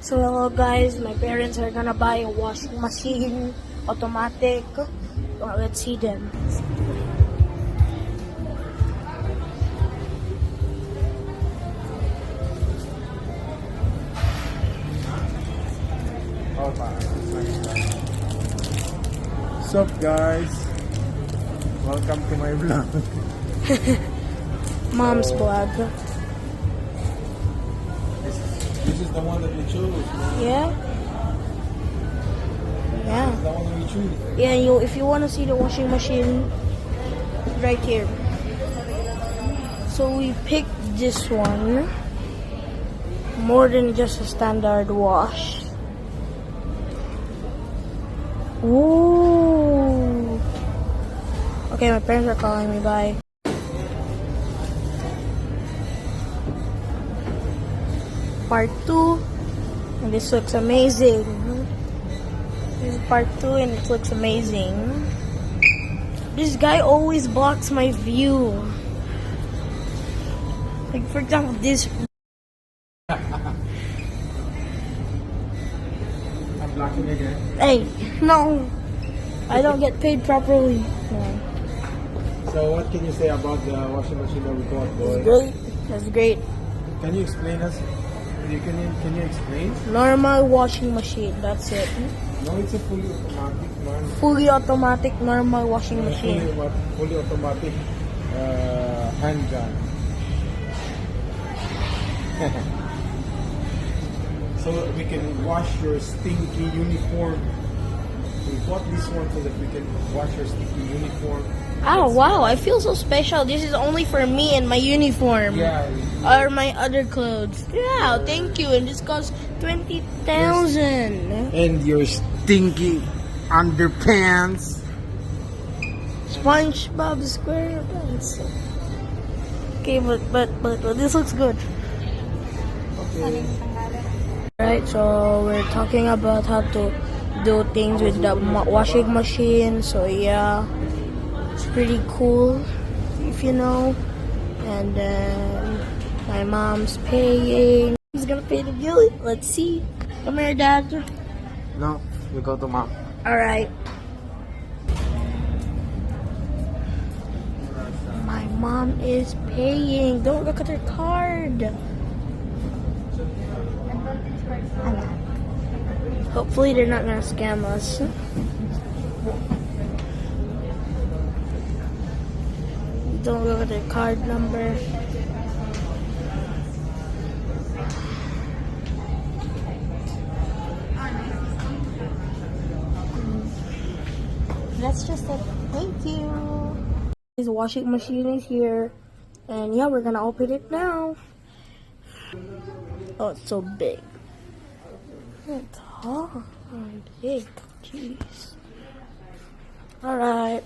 So hello guys, my parents are gonna buy a washing machine, automatic. Well, let's see them. What's up guys? Welcome to my vlog. Mom's vlog. This is the one that we chose. Yeah? Yeah. The one that we choose. Yeah, if you wanna see the washing machine, right here. So we picked this one. More than just a standard wash. Ooh. Okay, my parents are calling me. Bye. Part 2, and this looks amazing. This is part 2 and it looks amazing. This guy always blocks my view. Like for example, this. I'm blocking again. Hey, no. I don't get paid properly. No. So what can you say about the washing machine that we bought, boy? It's great. That's great. Can you explain us? Can you explain? Normal washing machine. That's it. No, it's a fully automatic one. Fully automatic normal washing machine. Fully automatic hand gun. So we can wash your stinky uniform. We bought this one so that we can wash your stinky uniform. Oh wow, I feel so special. This is only for me and my uniform. Yeah. Or my other clothes. Yeah, thank you. And this costs 20,000. And your stinky underpants. SpongeBob SquarePants. Okay, but this looks good. Okay. Right, so we're talking about how to do things with the washing machine. So yeah, it's pretty cool, if you know. And then my mom's paying. Who's gonna pay the bill? Let's see. Come here, Dad. No, you go to mom. All right. My mom is paying. Don't look at her card. Hopefully they're not gonna scam us. Don't look at their card number. That's just it. Thank you. This washing machine is here. And yeah, we're gonna open it now. Oh, it's so big. It's hard and big. Jeez. Alright.